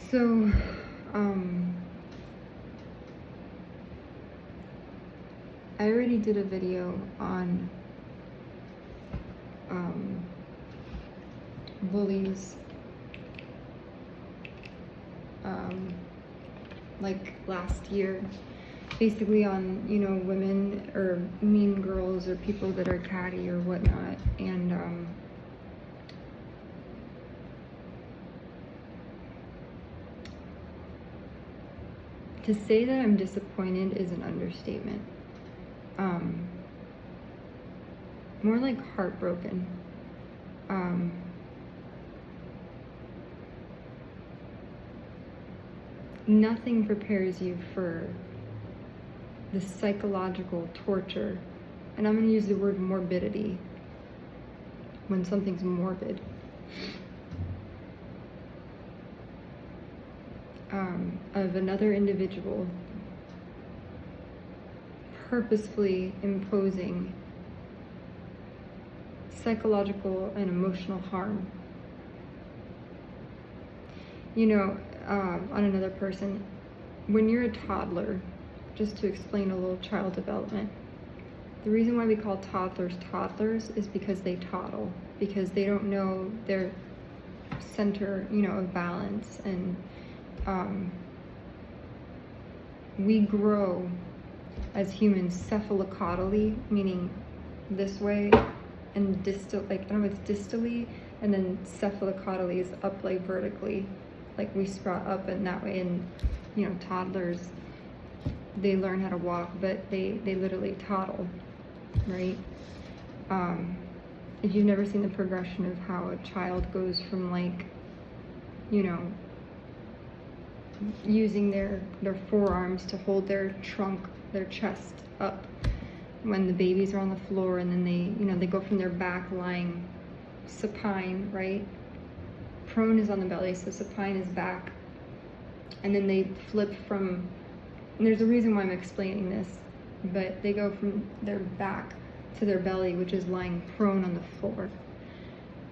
So, I already did a video on bullies, like last year, basically on, women or mean girls or people that are catty or whatnot, and to say that I'm disappointed is an understatement. More like heartbroken. Nothing prepares you for the psychological torture, and I'm going to use the word morbidity when something's morbid. Of another individual purposefully imposing psychological and emotional harm, on another person. When you're a toddler, just to explain a little child development, the reason why we call toddlers is because they toddle, because they don't know their center, of balance, and we grow as humans cephalocaudally, meaning this way, and distal, it's distally, and then cephalocaudally is up, like vertically, like we sprout up and that way. And toddlers, they learn how to walk, but they literally toddle, right? If you've never seen the progression of how a child goes from using their forearms to hold their trunk, their chest up when the babies are on the floor, and then they go from their back lying supine, right? Prone is on the belly, so supine is back, and then they flip from, and there's a reason why I'm explaining this, but they go from their back to their belly, which is lying prone on the floor.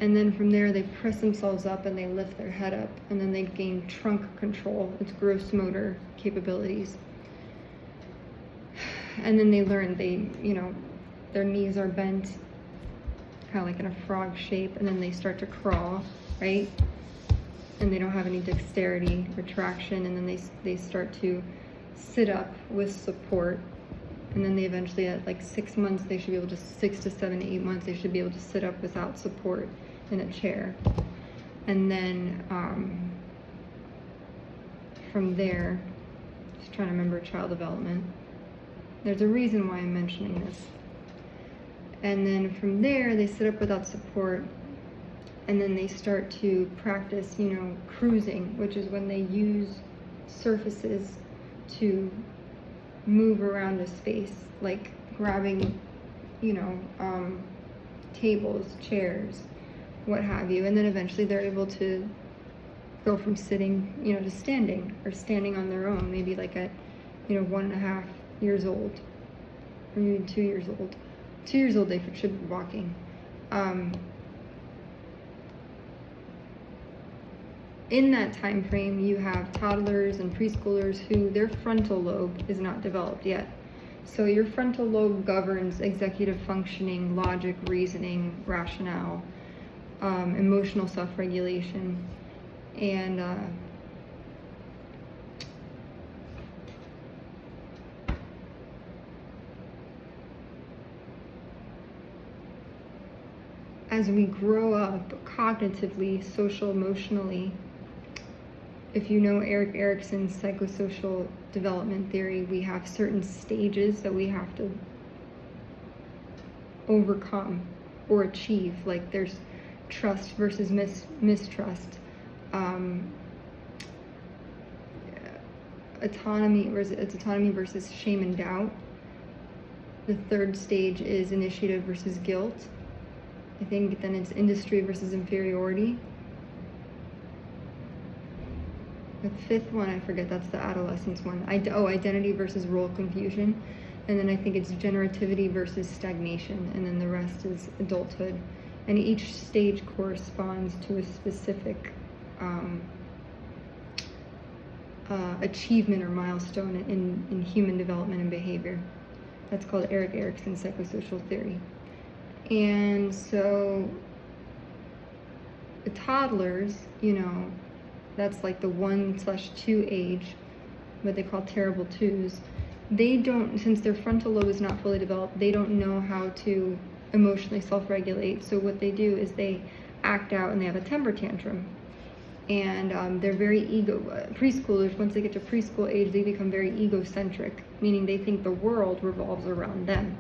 And then from there, they press themselves up and they lift their head up, and then they gain trunk control. It's gross motor capabilities. And then they learn, their knees are bent, kind of like in a frog shape, and then they start to crawl, right? And they don't have any dexterity or traction, and then they start to sit up with support. And then they eventually, at 6 months, they should be able to, 6 to 7 to 8 months, they should be able to sit up without support in a chair. And then from there, just trying to remember child development. There's a reason why I'm mentioning this. And then from there, they sit up without support, and then they start to practice, cruising, which is when they use surfaces to move around a space, like grabbing, tables, chairs, what have you. And then eventually they're able to go from sitting, to standing, or standing on their own, maybe like at, 1.5 years old, or maybe 2 years old. 2 years old, they should be walking. In that time frame, you have toddlers and preschoolers who their frontal lobe is not developed yet. So your frontal lobe governs executive functioning, logic, reasoning, rationale, emotional self-regulation, and as we grow up cognitively, social, emotionally, if you know Erik Erikson's psychosocial development theory, we have certain stages that we have to overcome or achieve. Like there's trust versus mistrust, autonomy versus shame and doubt. The third stage is initiative versus guilt. I think then it's industry versus inferiority. The fifth one, I forget, that's the adolescence one. Identity versus role confusion. And then I think it's generativity versus stagnation. And then the rest is adulthood. And each stage corresponds to a specific achievement or milestone in human development and behavior. That's called Erik Erikson's psychosocial theory. And so the toddlers, that's like the 1/2 age, what they call terrible twos. They don't, since their frontal lobe is not fully developed, they don't know how to emotionally self-regulate. So what they do is they act out and they have a temper tantrum. And they're very preschoolers, once they get to preschool age, they become very egocentric, meaning they think the world revolves around them.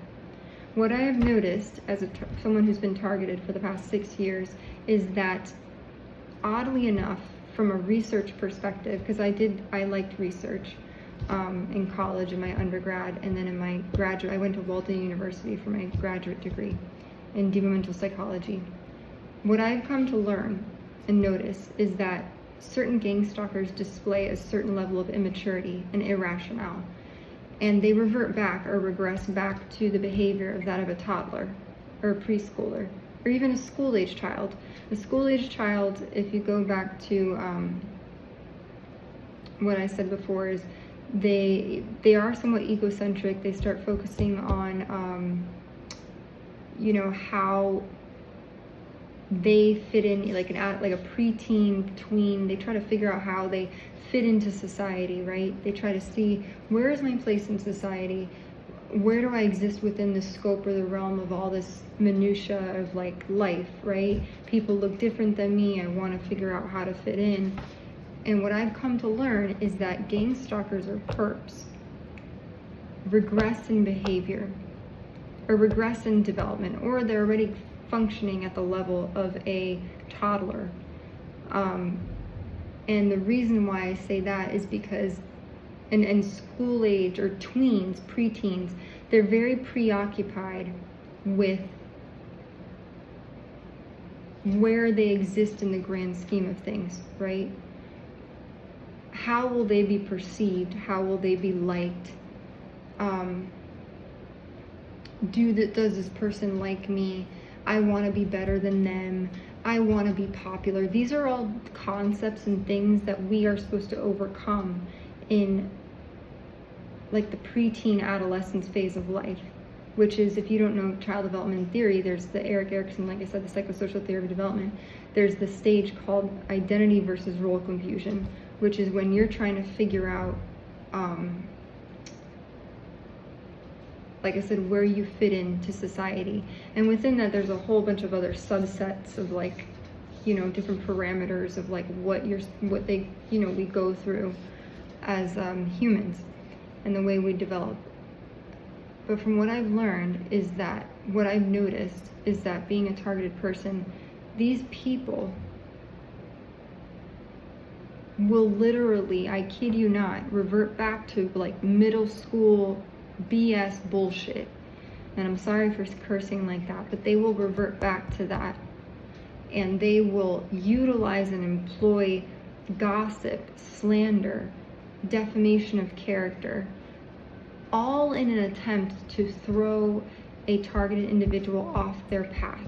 What I have noticed as someone who's been targeted for the past 6 years is that, oddly enough, from a research perspective, because I liked research in college, in my undergrad, and then in my graduate, I went to Walden University for my graduate degree in developmental psychology. What I've come to learn and notice is that certain gang stalkers display a certain level of immaturity and irrationale, and they revert back or regress back to the behavior of that of a toddler or a preschooler or even a school-age child. A school-age child, if you go back to what I said before, is they are somewhat egocentric. They start focusing on how they fit in, like a preteen, tween. They try to figure out how they fit into society, right? They try to see, where is my place in society? Where do I exist within the scope or the realm of all this minutia of like life, right? People look different than me. I want to figure out how to fit in. And what I've come to learn is that gang stalkers or perps regress in behavior or regress in development, or they're already functioning at the level of a toddler. And the reason why I say that is because in school age or tweens, preteens, they're very preoccupied with where they exist in the grand scheme of things, right? How will they be perceived? How will they be liked? Does this person like me? I want to be better than them. I want to be popular. These are all concepts and things that we are supposed to overcome in like the preteen adolescence phase of life, which is, if you don't know child development theory, there's the Erik Erikson, like I said, the psychosocial theory of development. There's the stage called identity versus role confusion, which is when you're trying to figure out, like I said, where you fit into society. And within that, there's a whole bunch of other subsets of like, different parameters of like what we go through as humans and the way we develop. But from what I've learned is that, what I've noticed is that being a targeted person, these people will literally, I kid you not, revert back to like middle school BS bullshit. And I'm sorry for cursing like that, but they will revert back to that. And they will utilize and employ gossip, slander, defamation of character, all in an attempt to throw a targeted individual off their path.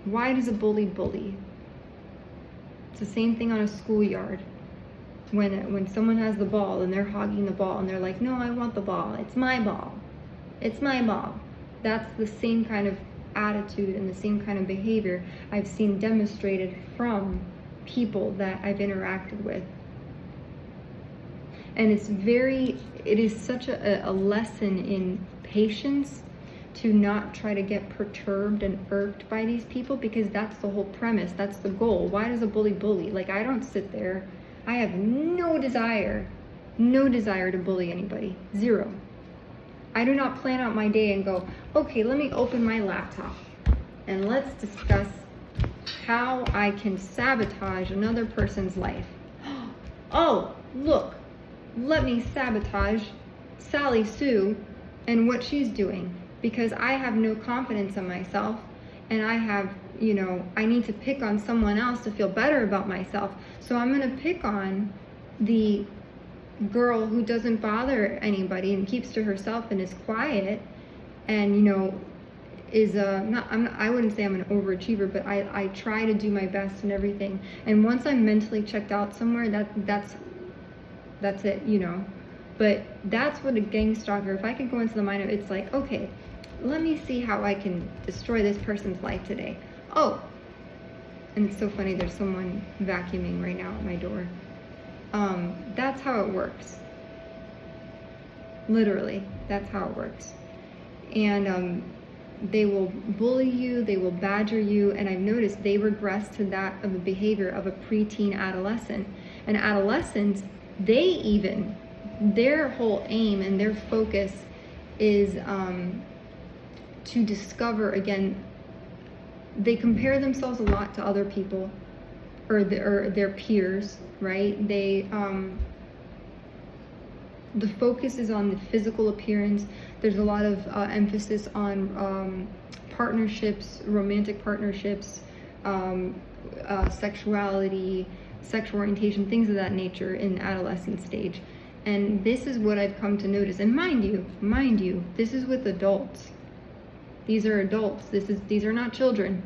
Why does a bully bully? It's the same thing on a schoolyard. When someone has the ball and they're hogging the ball and they're like, no, I want the ball. It's my ball. It's my ball. That's the same kind of attitude and the same kind of behavior I've seen demonstrated from people that I've interacted with. And it is such a lesson in patience to not try to get perturbed and irked by these people, because that's the whole premise. That's the goal. Why does a bully bully? Like, I don't sit there. I have no desire to bully anybody. Zero. I do not plan out my day and go, okay, let me open my laptop and let's discuss how I can sabotage another person's life. Oh, look, let me sabotage Sally Sue and what she's doing, because I have no confidence in myself, and I have, I need to pick on someone else to feel better about myself. So I'm going to pick on the girl who doesn't bother anybody and keeps to herself and is quiet and, is I wouldn't say I'm an overachiever, but I try to do my best and everything. And once I'm mentally checked out somewhere, that's That's it, But that's what a gang stalker, if I could go into the mind of, it's like, okay, let me see how I can destroy this person's life today. Oh, and it's so funny, there's someone vacuuming right now at my door. That's how it works. Literally, that's how it works. And they will bully you, they will badger you, and I've noticed they regress to that of the behavior of a preteen adolescent. And adolescents, their whole aim and their focus is to discover, again, they compare themselves a lot to other people or their peers, right? The focus is on the physical appearance. There's a lot of emphasis on partnerships, romantic partnerships, sexuality, sexual orientation, things of that nature in adolescent stage. And this is what I've come to notice. And mind you, this is with adults. These are adults. These are not children.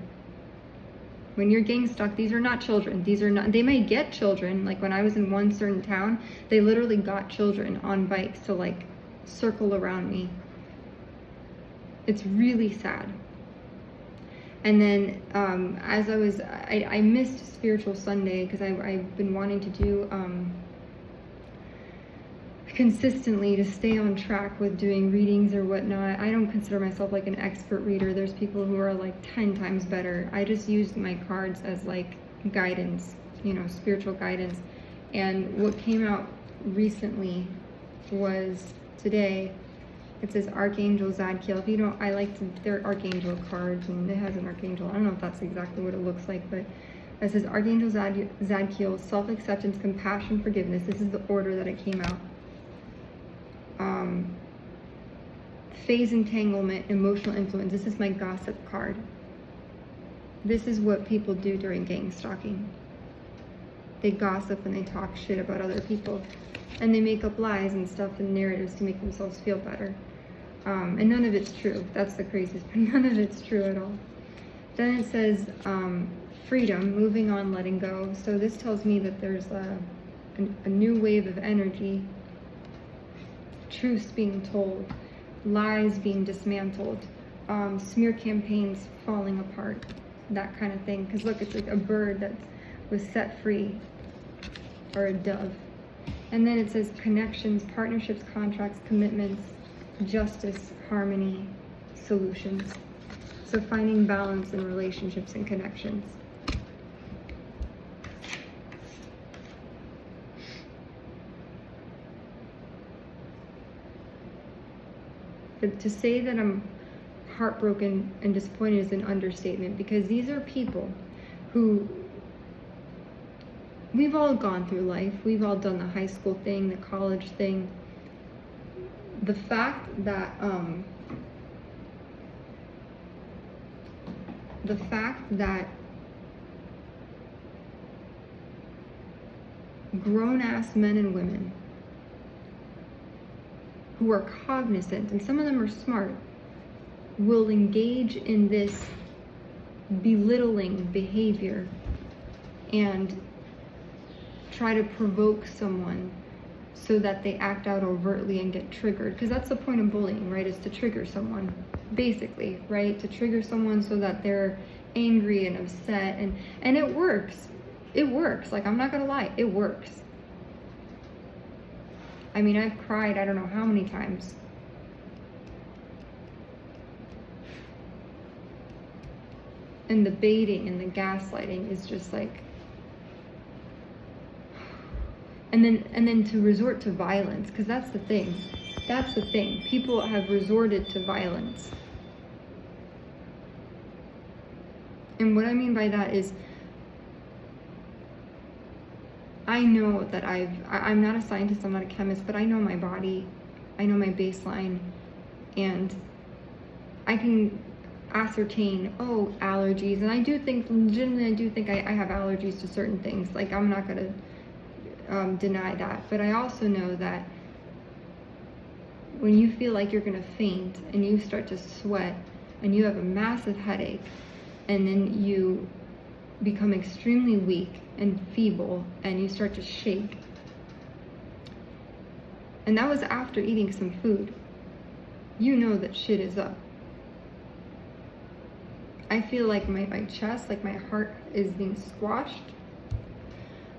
When you're gang stalked, these are not children. They may get children. Like when I was in one certain town, they literally got children on bikes to like circle around me. It's really sad. And then as I missed Spiritual Sunday because I've been wanting to do consistently to stay on track with doing readings or whatnot. I don't consider myself like an expert reader. There's people who are like 10 times better. I just use my cards as like guidance, spiritual guidance. And what came out recently was today. It says Archangel Zadkiel. They're Archangel cards, and it has an Archangel. I don't know if that's exactly what it looks like, but it says Archangel Zadkiel, self-acceptance, compassion, forgiveness. This is the order that it came out. Phase entanglement, emotional influence. This is my gossip card. This is what people do during gang stalking. They gossip and they talk shit about other people. And they make up lies and stuff and narratives to make themselves feel better. And none of it's true. That's the craziest part. None of it's true at all. Then it says freedom, moving on, letting go. So this tells me that there's a new wave of energy. Truths being told, lies being dismantled, smear campaigns falling apart, that kind of thing. Because look, it's like a bird that was set free, or a dove. And then it says connections, partnerships, contracts, commitments, justice, harmony, solutions. So finding balance in relationships and connections. But to say that I'm heartbroken and disappointed is an understatement, because these are people who, we've all gone through life. We've all done the high school thing, the college thing. The fact that grown-ass men and women who are cognizant, and some of them are smart, will engage in this belittling behavior and try to provoke someone so that they act out overtly and get triggered. Because that's the point of bullying, right? Is to trigger someone, basically, right? To trigger someone so that they're angry and upset, and it works. It works. Like, I'm not gonna lie, it works. I mean, I've cried I don't know how many times. And the baiting and the gaslighting is just like, and then to resort to violence, because that's the thing. That's the thing. People have resorted to violence. And what I mean by that is, I know that I'm not a scientist, I'm not a chemist, but I know my body, I know my baseline, and I can ascertain, allergies. And I do think, legitimately, I have allergies to certain things. Like, I'm not gonna deny that. But I also know that when you feel like you're gonna faint and you start to sweat and you have a massive headache, and then you become extremely weak and feeble and you start to shake, And that was after eating some food. You know that shit is up. I feel like my chest, like my heart is being squashed.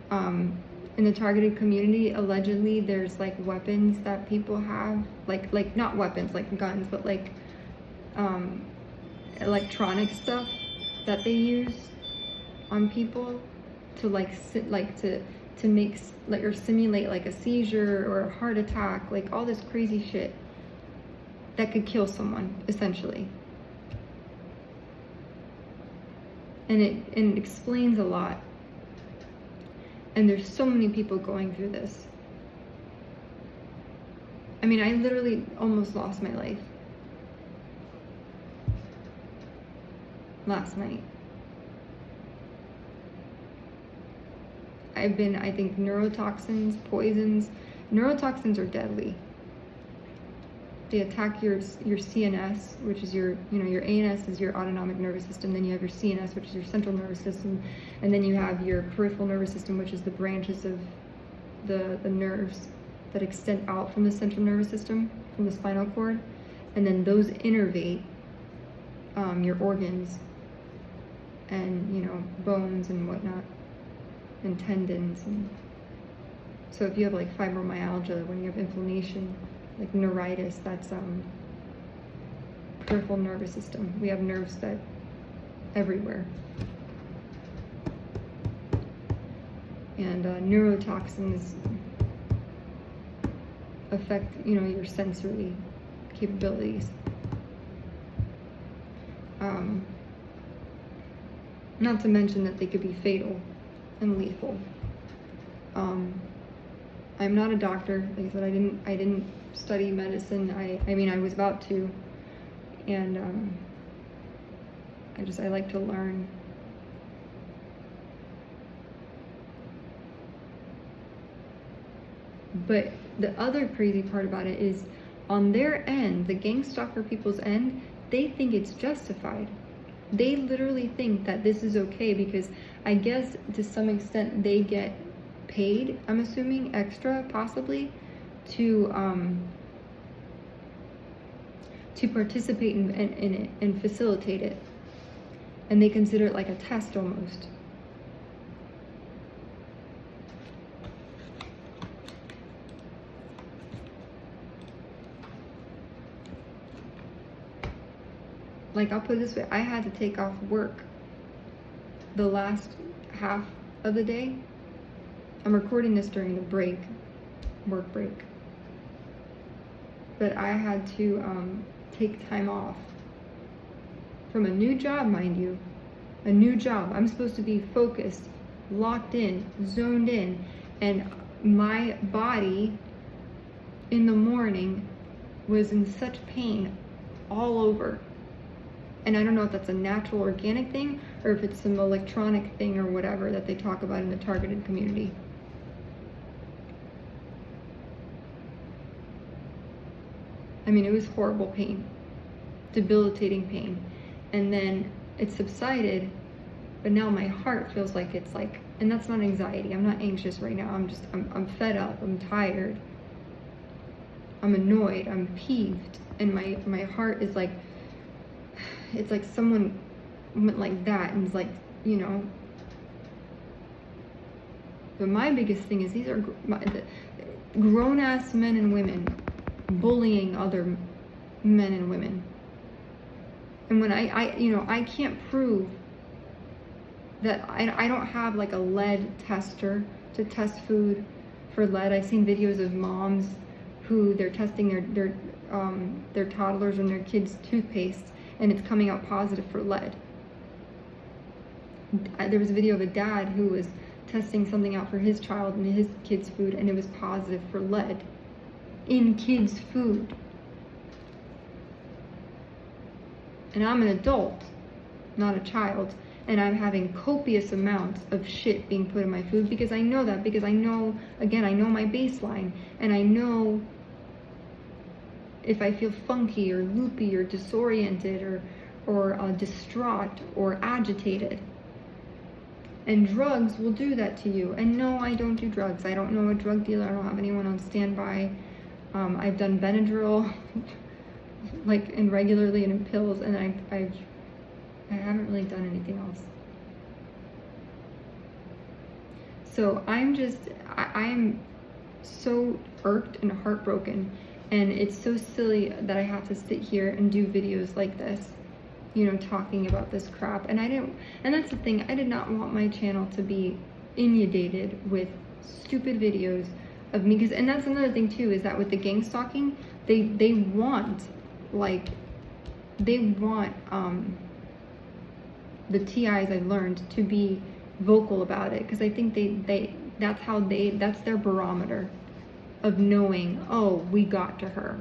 In the targeted community, allegedly there's like weapons that people have, like not weapons like guns, but like electronic stuff that they use on people to to make like or simulate like a seizure or a heart attack, like all this crazy shit that could kill someone essentially. And it explains a lot. And there's so many people going through this. I mean, I literally almost lost my life last night. I think neurotoxins, poisons. Neurotoxins are deadly. They attack your CNS, which is your ANS is your autonomic nervous system. Then you have your CNS, which is your central nervous system. And then you have your peripheral nervous system, which is the branches of the nerves that extend out from the central nervous system, from the spinal cord. And then those innervate your organs and, bones and whatnot, and tendons. And so if you have like fibromyalgia, when you have inflammation, like neuritis, that's peripheral nervous system. We have nerves that everywhere. And neurotoxins affect, your sensory capabilities. Not to mention that they could be fatal and lethal. I'm not a doctor. Like I said, I didn't study medicine. I mean, I was about to, and I like to learn. But the other crazy part about it is, on their end, the gang stalker people's end, they think it's justified. They literally think that this is okay because I guess to some extent they get paid, I'm assuming, extra possibly, to participate in it and facilitate it. And they consider it like a test almost. Like, I'll put it this way, I had to take off work the last half of the day. I'm recording this during the break, work break. But I had to take time off from a new job, mind you. A new job. I'm supposed to be focused, locked in, zoned in, and my body in the morning was in such pain all over. And I don't know if that's a natural organic thing or if it's some electronic thing or whatever that they talk about in the targeted community. I mean, it was horrible pain, debilitating pain. And then it subsided, but now my heart feels like it's like, and that's not anxiety. I'm not anxious right now. I'm fed up. I'm tired. I'm annoyed. I'm peeved. And my heart is like, it's like someone went like that and it's like, But my biggest thing is these are grown-ass men and women bullying other men and women. And when I can't prove that I don't have like a lead tester to test food for lead. I've seen videos of moms who they're testing their toddlers and their kids' toothpaste, and it's coming out positive for lead. There was a video of a dad who was testing something out for his child and his kid's food, and it was positive for lead in kids' food. And I'm an adult, not a child, and I'm having copious amounts of shit being put in my food because I know that, because I know my baseline, and I know if I feel funky or loopy or disoriented or distraught or agitated. And drugs will do that to you. And no, I don't do drugs. I don't know a drug dealer. I don't have anyone on standby. I've done Benadryl, like, and regularly and in pills, and I haven't really done anything else. So I am so irked and heartbroken, and it's so silly that I have to sit here and do videos like this, talking about this crap. And that's the thing, I did not want my channel to be inundated with stupid videos of me, and that's another thing too, is that with the gang stalking, they want the TIs, I've learned, to be vocal about it, because I think that's their barometer of knowing, oh, we got to her,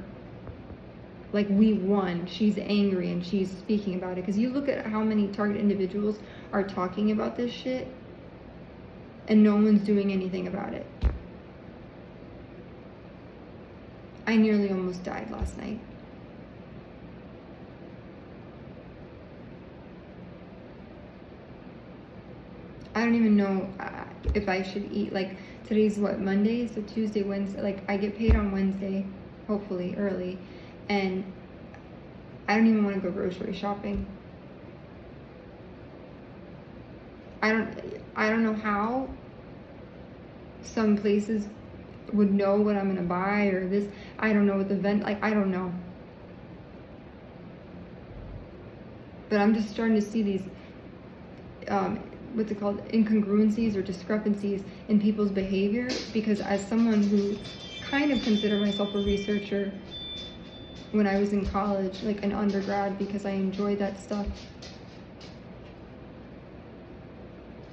like, we won, she's angry and she's speaking about it. Because you look at how many target individuals are talking about this shit and no one's doing anything about it. I nearly almost died last night. I don't even know if I should eat. Like, today's what, Monday? So Tuesday, Wednesday, like, I get paid on Wednesday, hopefully early, and I don't even want to go grocery shopping. I don't know how some places would know what I'm gonna buy, or this, I don't know what the like, I don't know. But I'm just starting to see these what's it called, incongruencies or discrepancies in people's behavior, because as someone who kind of considered myself a researcher when I was in college, like an undergrad, because I enjoyed that stuff,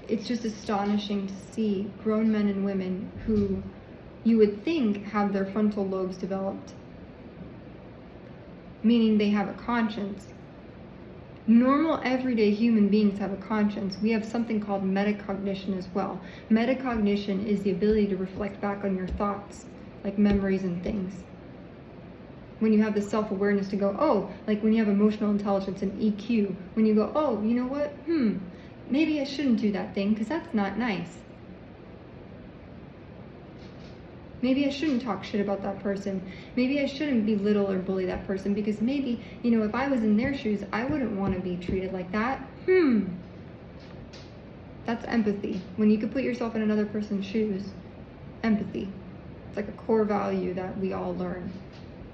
it's just astonishing to see grown men and women who you would think have their frontal lobes developed, meaning they have a conscience. Normal, everyday human beings have a conscience. We have something called metacognition as well. Metacognition is the ability to reflect back on your thoughts, like memories and things. When you have the self-awareness to go, oh, like when you have emotional intelligence and EQ, when you go, oh, you know what, maybe I shouldn't do that thing because that's not nice. Maybe I shouldn't talk shit about that person. Maybe I shouldn't belittle or bully that person, because maybe, if I was in their shoes, I wouldn't want to be treated like that. That's empathy. When you can put yourself in another person's shoes, empathy. It's like a core value that we all learn.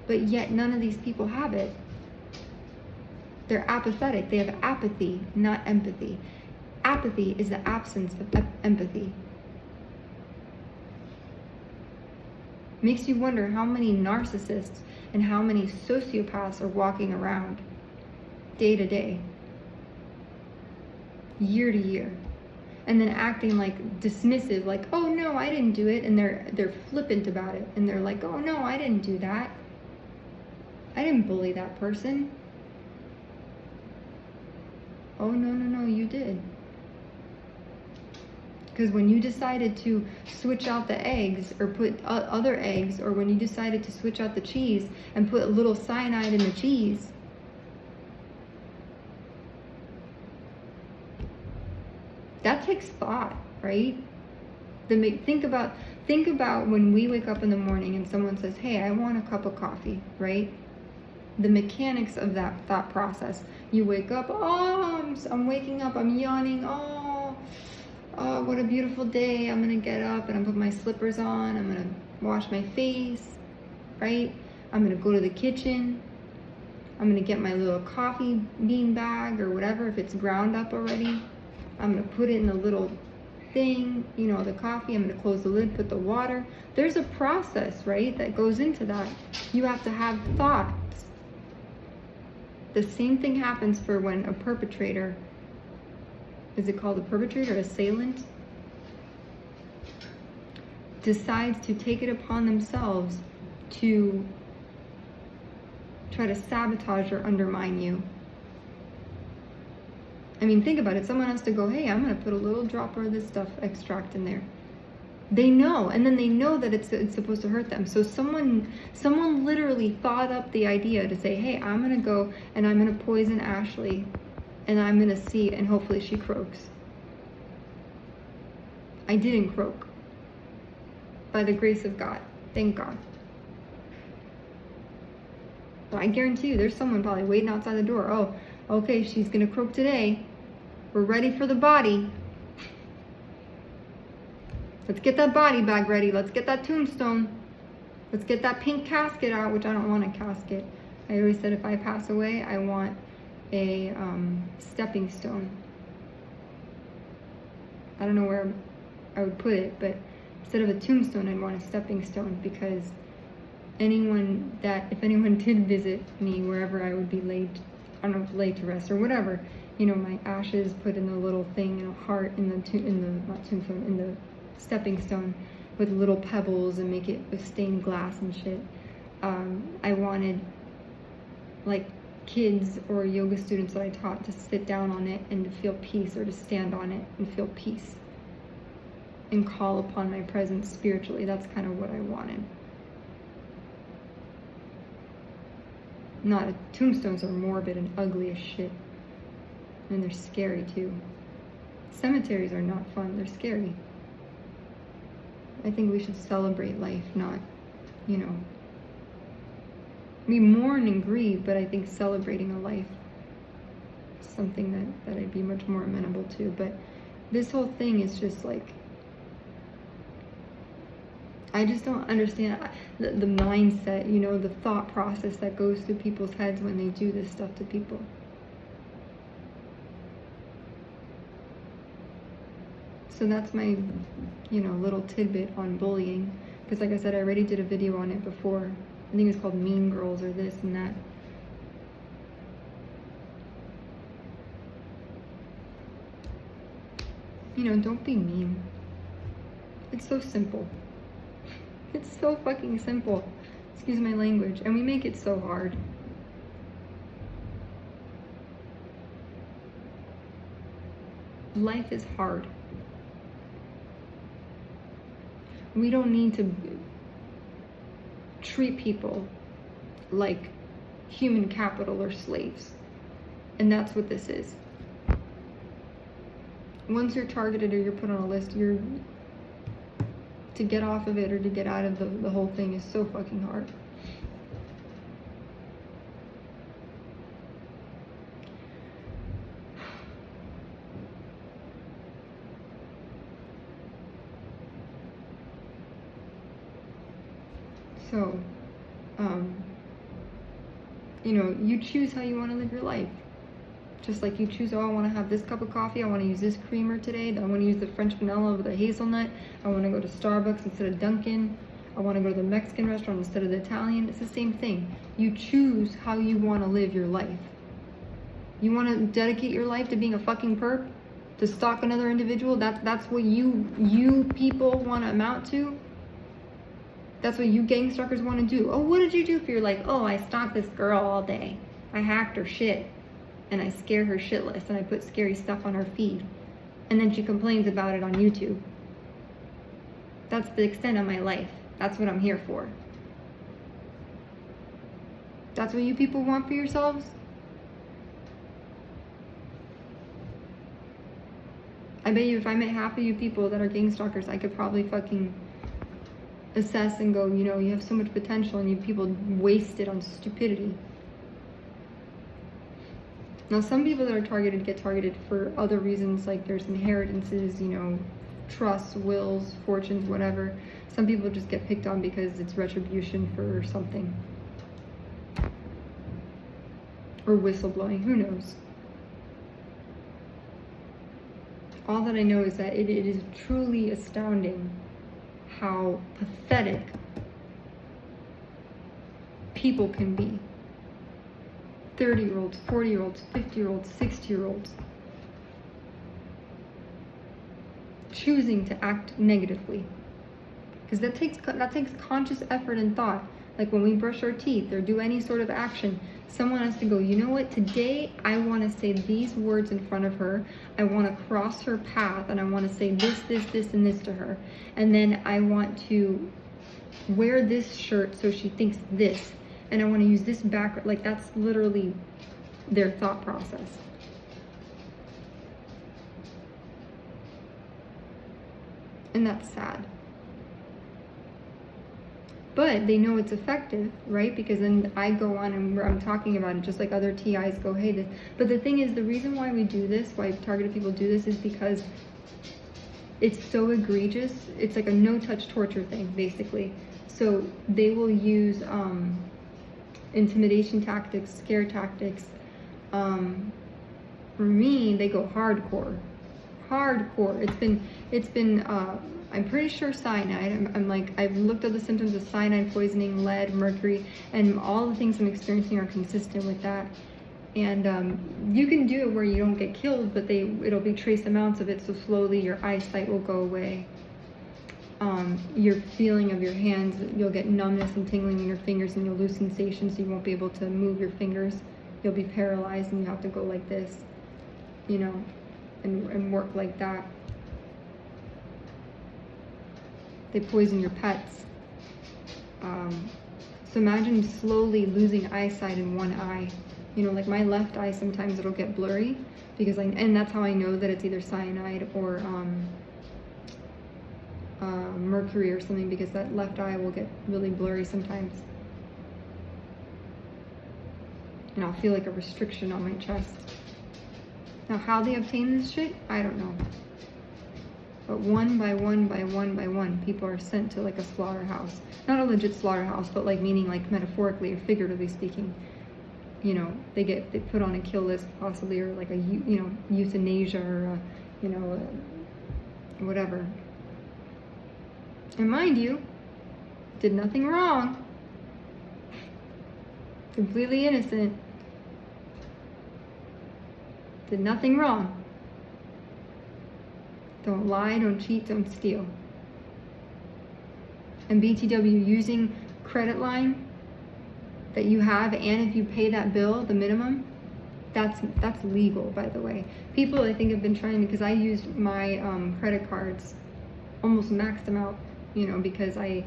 But yet none of these people have it. They're apathetic. They have apathy, not empathy. Apathy is the absence of empathy. Makes you wonder how many narcissists and how many sociopaths are walking around day to day, year to year, and then acting like dismissive, like, oh no, I didn't do it, and they're flippant about it, and they're like, oh no, I didn't do that. I didn't bully that person. Oh no, you did. Because when you decided to switch out the eggs or put other eggs, or when you decided to switch out the cheese and put a little cyanide in the cheese, that takes thought, right? Think about when we wake up in the morning and someone says, hey, I want a cup of coffee, right? The mechanics of that thought process. You wake up, oh, I'm waking up, I'm yawning, oh, what a beautiful day. I'm gonna get up and I'm gonna put my slippers on. I'm gonna wash my face, right? I'm gonna go to the kitchen. I'm gonna get my little coffee bean bag or whatever, if it's ground up already. I'm gonna put it in a little thing, the coffee. I'm gonna close the lid, put the water. There's a process, right, that goes into that. You have to have thoughts. The same thing happens for when a perpetrator, is it called a perpetrator, assailant, decides to take it upon themselves to try to sabotage or undermine you. I mean, think about it. Someone has to go, hey, I'm going to put a little dropper of this stuff extract in there. They know, and then they know that it's supposed to hurt them. So someone literally thought up the idea to say, hey, I'm going to go and I'm going to poison Ashley, and I'm going to see, and hopefully she croaks. I didn't croak. By the grace of God. Thank God. I guarantee you there's someone probably waiting outside the door. Oh, okay, she's gonna croak today. We're ready for the body. Let's get that body bag ready. Let's get that tombstone. Let's get that pink casket out, which I don't want a casket. I always said if I pass away, I want a stepping stone. I don't know where I would put it, but instead of a tombstone, I'd want a stepping stone, because if anyone did visit me wherever I would be laid, I don't know, laid to rest or whatever, you know, my ashes put in a little thing, in a heart in the stepping stone with little pebbles and make it with stained glass and shit. I wanted, like, kids or yoga students that I taught to sit down on it and to feel peace, or to stand on it and feel peace and call upon my presence spiritually. That's kind of what I wanted. Tombstones are morbid and ugly as shit, and they're scary too. Cemeteries are not fun, they're scary. I think we should celebrate life, not, you know, we mourn and grieve, but I think celebrating a life is something that I'd be much more amenable to. But this whole thing is just like, I just don't understand the mindset, you know, the thought process that goes through people's heads when they do this stuff to people. So that's my, you know, little tidbit on bullying. Because like I said, I already did a video on it before. I think it's called Mean Girls or this and that. You know, don't be mean. It's so simple. It's so fucking simple. Excuse my language. And we make it so hard. Life is hard. We don't need to treat people like human capital or slaves. And that's what this is. Once you're targeted or you're put on a list, to get off of it or to get out of the whole thing is so fucking hard. So, you know, you choose how you want to live your life. Just like you choose, oh, I want to have this cup of coffee, I want to use this creamer today, I want to use the French vanilla over the hazelnut, I want to go to Starbucks instead of Dunkin', I want to go to the Mexican restaurant instead of the Italian. It's the same thing. You choose how you want to live your life. You want to dedicate your life to being a fucking perp? To stalk another individual? That's what you people want to amount to? That's what you gang stalkers want to do. Oh, what did you do for your life? Oh, I stalked this girl all day. I hacked her shit. And I scare her shitless. And I put scary stuff on her feed. And then she complains about it on YouTube. That's the extent of my life. That's what I'm here for. That's what you people want for yourselves? I bet you if I met half of you people that are gang stalkers, I could probably fucking assess and go, you know, you have so much potential and you people waste it on stupidity. Now, some people that are targeted get targeted for other reasons, like there's inheritances, you know, trusts, wills, fortunes, whatever. Some people just get picked on because it's retribution for something. Or whistleblowing, who knows? All that I know is that it is truly astounding how pathetic people can be. 30-year-olds, 40-year-olds, 50-year-olds, 60-year-olds. Choosing to act negatively. Because that takes conscious effort and thought. Like when we brush our teeth or do any sort of action, someone has to go, you know what, today I want to say these words in front of her. I want to cross her path and I want to say this, and this to her. And then I want to wear this shirt so she thinks this. And I want to use this background. Like that's literally their thought process. And that's sad. But they know it's effective, right? Because then I go on and I'm talking about it just like other TIs go, hey, this. But the thing is, the reason why we do this, why targeted people do this, is because it's so egregious. It's like a no-touch torture thing, basically. So they will use intimidation tactics, scare tactics. For me, they go hardcore. It's been I'm pretty sure cyanide. I'm like, I've looked at the symptoms of cyanide poisoning, lead, mercury, and all the things I'm experiencing are consistent with that. And you can do it where you don't get killed, but it'll be trace amounts of it, so slowly your eyesight will go away. Your feeling of your hands, you'll get numbness and tingling in your fingers, and you'll lose sensation, so you won't be able to move your fingers. You'll be paralyzed, and you have to go like this, you know, and work like that. They poison your pets. So imagine slowly losing eyesight in one eye. You know, like my left eye, sometimes it'll get blurry because and that's how I know that it's either cyanide or mercury or something, because that left eye will get really blurry sometimes. And I'll feel like a restriction on my chest. Now, how they obtain this shit, I don't know. But one by one, people are sent to like a slaughterhouse. Not a legit slaughterhouse, but like meaning like metaphorically or figuratively speaking. You know, they put on a kill list possibly, or like a, you know, euthanasia or a, you know, whatever. And mind you, did nothing wrong. Completely innocent. Did nothing wrong. Don't lie, don't cheat, don't steal. And BTW, using credit line that you have, and if you pay that bill, the minimum, that's legal, by the way. People, I think, have been trying, because I used my credit cards, almost maxed them out, you know, because I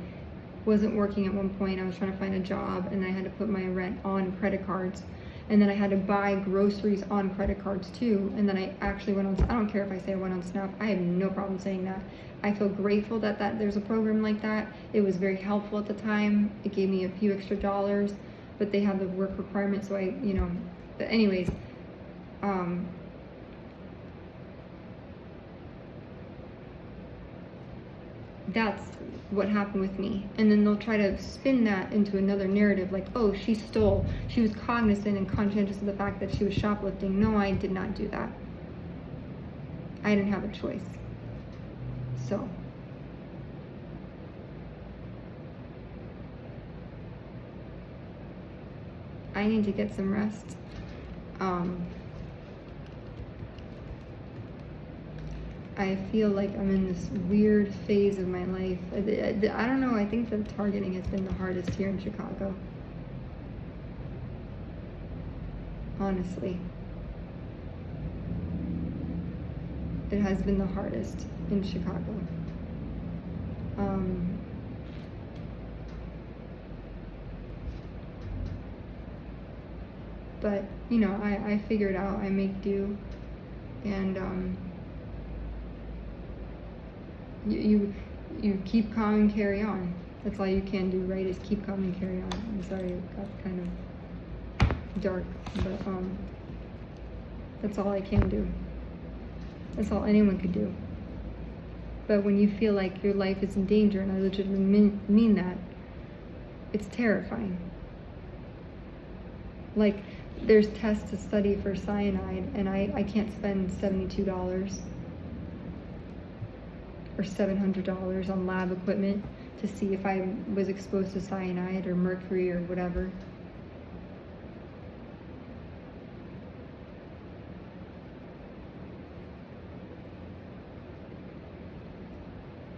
wasn't working at one point. I was trying to find a job, and I had to put my rent on credit cards. And then I had to buy groceries on credit cards too. And then I actually went on, I don't care if I say I went on Snap, I have no problem saying that. I feel grateful that there's a program like that. It was very helpful at the time. It gave me a few extra dollars, but they have the work requirement, so I, you know, but anyways, that's what happened with me. And then they'll try to spin that into another narrative, like, oh, she stole. She was cognizant and conscientious of the fact that she was shoplifting. No, I did not do that. I didn't have a choice. So I need to get some rest. I feel like I'm in this weird phase of my life. I don't know, I think the targeting has been the hardest here in Chicago. Honestly. It has been the hardest in Chicago. But, you know, I figured out, I make do. And, you keep calm and carry on. That's all you can do, right? Is keep calm and carry on. I'm sorry, it got kind of dark, but that's all I can do. That's all anyone could do. But when you feel like your life is in danger, and I legitimately mean that, it's terrifying. Like, there's tests to study for cyanide, and I can't spend $72 or $700 on lab equipment to see if I was exposed to cyanide or mercury or whatever.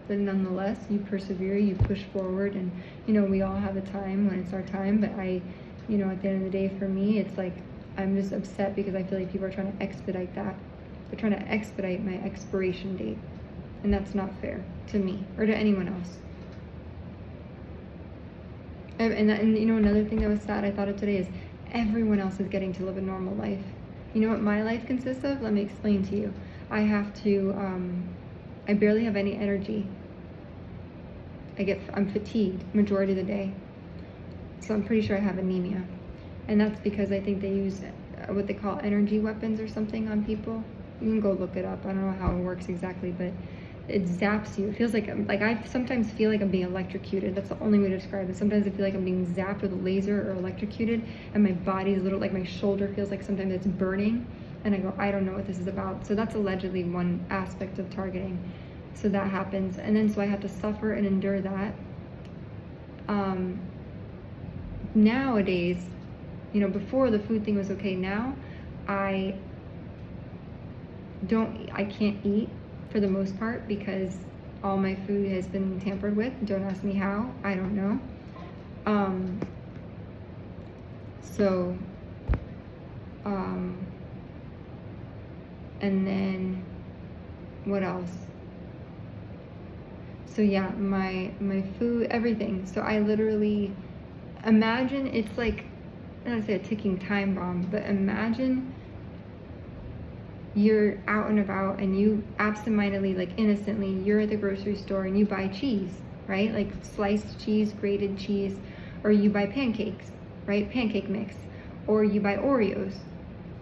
But nonetheless, you persevere, you push forward, and, you know, we all have a time when it's our time, but you know, at the end of the day, for me, it's like, I'm just upset because I feel like people are trying to expedite that. They're trying to expedite my expiration date. And that's not fair to me or to anyone else. And you know, another thing that was sad I thought of today is everyone else is getting to live a normal life. You know what my life consists of? Let me explain to you. I have to, I barely have any energy. I'm fatigued majority of the day. So I'm pretty sure I have anemia. And that's because I think they use what they call energy weapons or something on people. You can go look it up. I don't know how it works exactly, but it zaps you. It feels like I sometimes feel like I'm being electrocuted. That's the only way to describe it. Sometimes I feel like I'm being zapped with a laser or electrocuted, and my body's a little, like my shoulder feels like sometimes it's burning, and I go, I don't know what this is about. So that's allegedly one aspect of targeting. So that happens, and then so I have to suffer and endure that. Nowadays, before the food thing was okay, now I can't eat for the most part because all my food has been tampered with. Don't ask me how, I don't know. And then what else? So yeah, my food, everything. So I literally imagine it's like, I don't want to say a ticking time bomb, but imagine you're out and about and you absentmindedly, like innocently, you're at the grocery store and you buy cheese, right? Like sliced cheese, grated cheese, or you buy pancakes, right? Pancake mix, or you buy Oreos.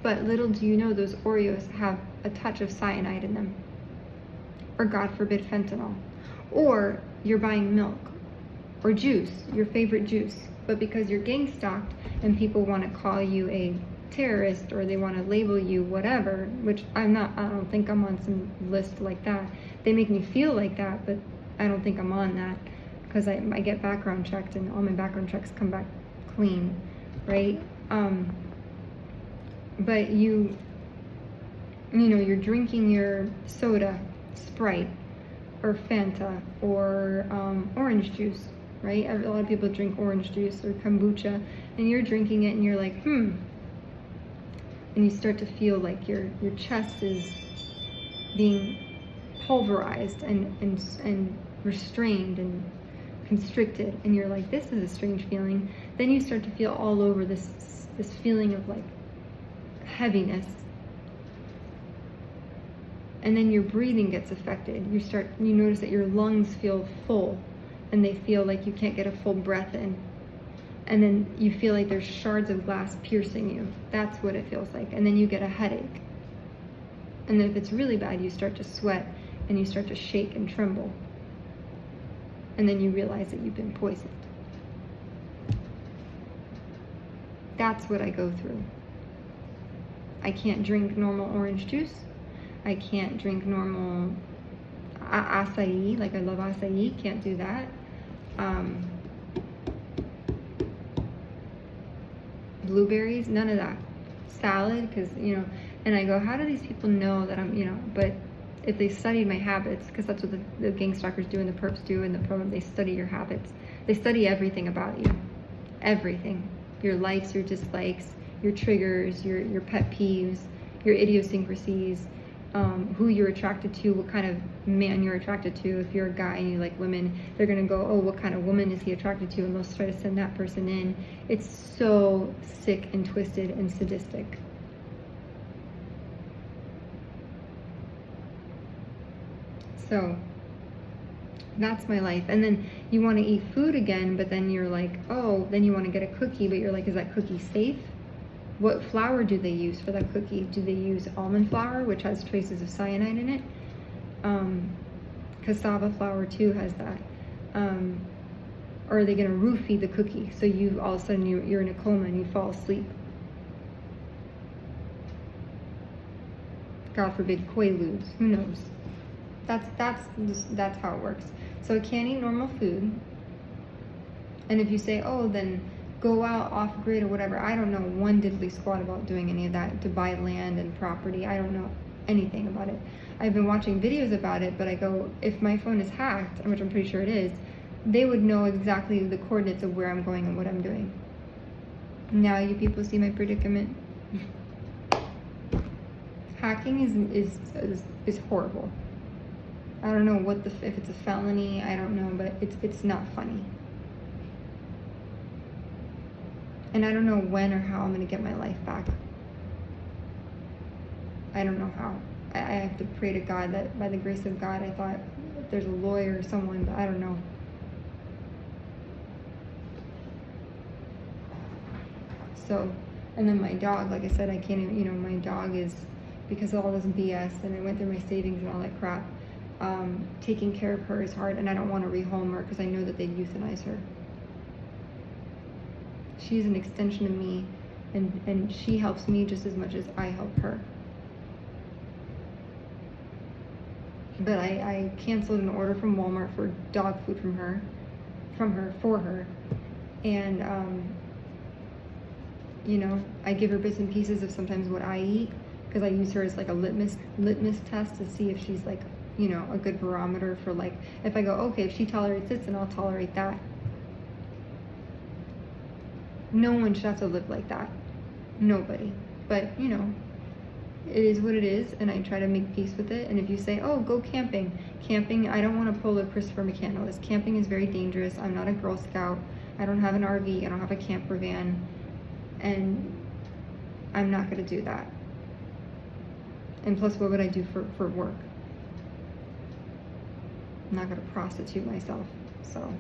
But little do you know those Oreos have a touch of cyanide in them, or God forbid fentanyl. Or you're buying milk or juice, your favorite juice, but because you're gang stalked and people want to call you a terrorist or they want to label you whatever, which I don't think I'm on some list like that. They make me feel like that, but I don't think I'm on that because I get background checked and all my background checks come back clean, right? But you're drinking your soda, Sprite, or Fanta, or orange juice, right? A lot of people drink orange juice or kombucha, and you're drinking it and you're like, and you start to feel like your chest is being pulverized and restrained and constricted, and you're like, this is a strange feeling. Then you start to feel all over this feeling of like heaviness, and then your breathing gets affected. You notice that your lungs feel full and they feel like you can't get a full breath in. And then you feel like there's shards of glass piercing you. That's what it feels like. And then you get a headache. And then if it's really bad, you start to sweat and you start to shake and tremble. And then you realize that you've been poisoned. That's what I go through. I can't drink normal orange juice. I can't drink normal acai, like I love acai, can't do that. Blueberries, none of that. Salad, because, and I go, how do these people know that I'm, but if they studied my habits, because that's what the gang stalkers do and the perps do in the program, they study your habits. They study everything about you. Everything. Your likes, your dislikes, your triggers, your pet peeves, your idiosyncrasies, who you're attracted to, what kind of man you're attracted to. If you're a guy and you like women, they're going to go, oh, what kind of woman is he attracted to? And they'll try to send that person in. It's so sick and twisted and sadistic. So that's my life. And then you want to eat food again, but then you're like, oh, then you want to get a cookie, but you're like, is that cookie safe? What flour do they use for that cookie? Do they use almond flour, which has traces of cyanide in it? Cassava flour too has that. Or are they going to roofie the cookie? So you all of a sudden you're in a coma and you fall asleep. God forbid Quaaludes. Who knows? That's how it works. So I can't eat normal food. And if you say, oh, then go out off grid or whatever, I don't know one diddly squat about doing any of that, to buy land and property. I don't know anything about it. I've been watching videos about it, but I go, if my phone is hacked, which I'm pretty sure it is, they would know exactly the coordinates of where I'm going and what I'm doing. Now you people see my predicament. Hacking is horrible. I don't know if it's a felony, I don't know, but it's not funny. And I don't know when or how I'm going to get my life back. I don't know how. I have to pray to God that by the grace of God, I thought if there's a lawyer or someone, but I don't know. So, and then my dog, like I said, I can't even, you know, my dog is, because of all this BS, and I went through my savings and all that crap, taking care of her is hard, and I don't want to rehome her because I know that they'd euthanize her. She's an extension of me, and she helps me just as much as I help her. But I canceled an order from Walmart for dog food for her, and you know, I give her bits and pieces of sometimes what I eat, because I use her as like a litmus test to see if she's like, you know, a good barometer for, like, if I go, okay, if she tolerates this, then I'll tolerate that. No one should have to live like that. Nobody. But, you know, it is what it is, and I try to make peace with it. And if you say, oh, go camping. Camping, I don't want to pull a Christopher McCandless. Camping is very dangerous. I'm not a Girl Scout. I don't have an RV. I don't have a camper van. And I'm not going to do that. And plus, what would I do for work? I'm not going to prostitute myself. So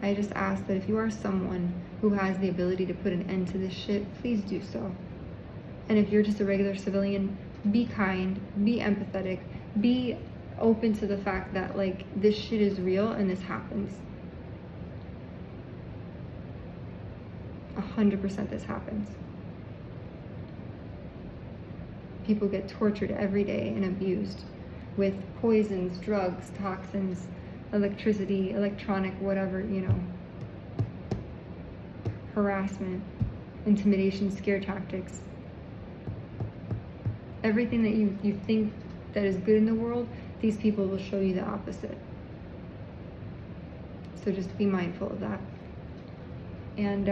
I just ask that if you are someone who has the ability to put an end to this shit, please do so. And if you're just a regular civilian, be kind, be empathetic, be open to the fact that, like, this shit is real and this happens. 100% this happens. People get tortured every day and abused with poisons, drugs, toxins, electricity, electronic, whatever, you know, harassment, intimidation, scare tactics. Everything that you think that is good in the world, these people will show you the opposite. So just be mindful of that. And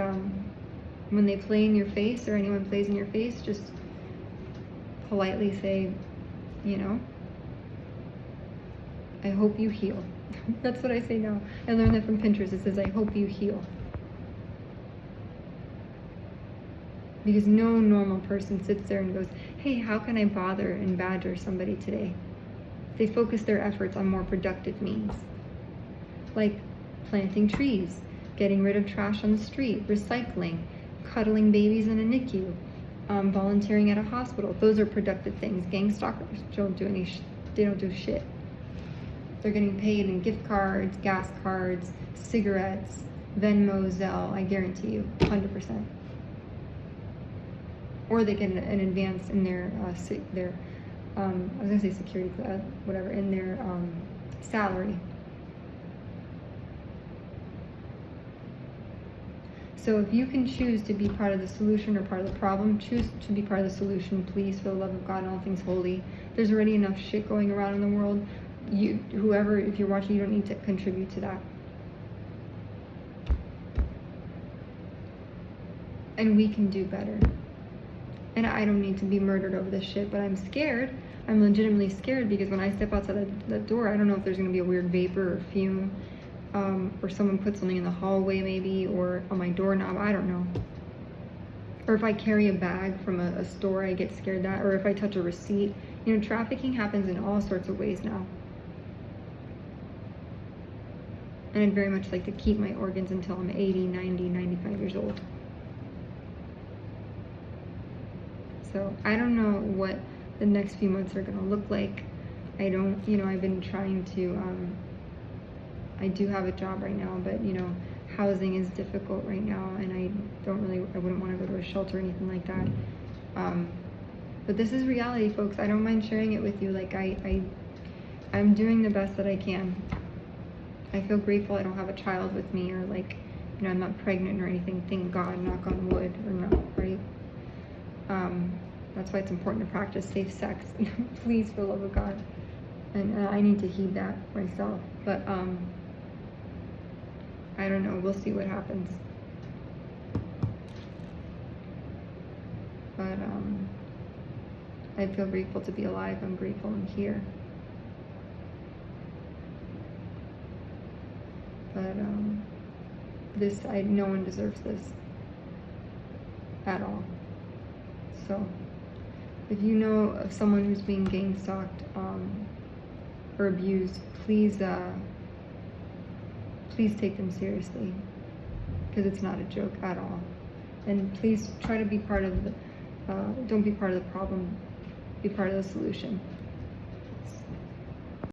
when they play in your face, or anyone plays in your face, just politely say, you know, I hope you heal. That's what I say now. I learned that from Pinterest. It says, I hope you heal. Because no normal person sits there and goes, hey, how can I bother and badger somebody today? They focus their efforts on more productive means. Like planting trees, getting rid of trash on the street, recycling, cuddling babies in a NICU, volunteering at a hospital. Those are productive things. Gang stalkers don't do they don't do shit. They're getting paid in gift cards, gas cards, cigarettes, Venmo, Zelle, I guarantee you, 100%. Or they get an advance in their I was gonna say security, whatever, in their salary. So if you can choose to be part of the solution or part of the problem, choose to be part of the solution, please, for the love of God and all things holy. There's already enough shit going around in the world. Whoever, if you're watching, you don't need to contribute to that. And we can do better. And I don't need to be murdered over this shit, but I'm scared. I'm legitimately scared, because when I step outside the door, I don't know if there's going to be a weird vapor or fume, or someone put something in the hallway maybe, or on my doorknob, I don't know. Or if I carry a bag from a store, I get scared that, or if I touch a receipt. You know, trafficking happens in all sorts of ways now. And I'd very much like to keep my organs until I'm 80, 90, 95 years old. So I don't know what the next few months are going to look like. I don't, you know, I've been trying to, I do have a job right now, but, you know, housing is difficult right now, and I wouldn't want to go to a shelter or anything like that. But this is reality, folks. I don't mind sharing it with you. Like, I'm doing the best that I can. I feel grateful I don't have a child with me, or, like, you know, I'm not pregnant or anything. Thank God, knock on wood, or not, right? That's why it's important to practice safe sex. Please, for the love of God. And I need to heed that myself. But I don't know. We'll see what happens. But I feel grateful to be alive. I'm grateful I'm here. But no one deserves this at all. So if you know of someone who's being gang stalked or abused, please please take them seriously, because it's not a joke at all. And please try to be part of the, don't be part of the problem, be part of the solution.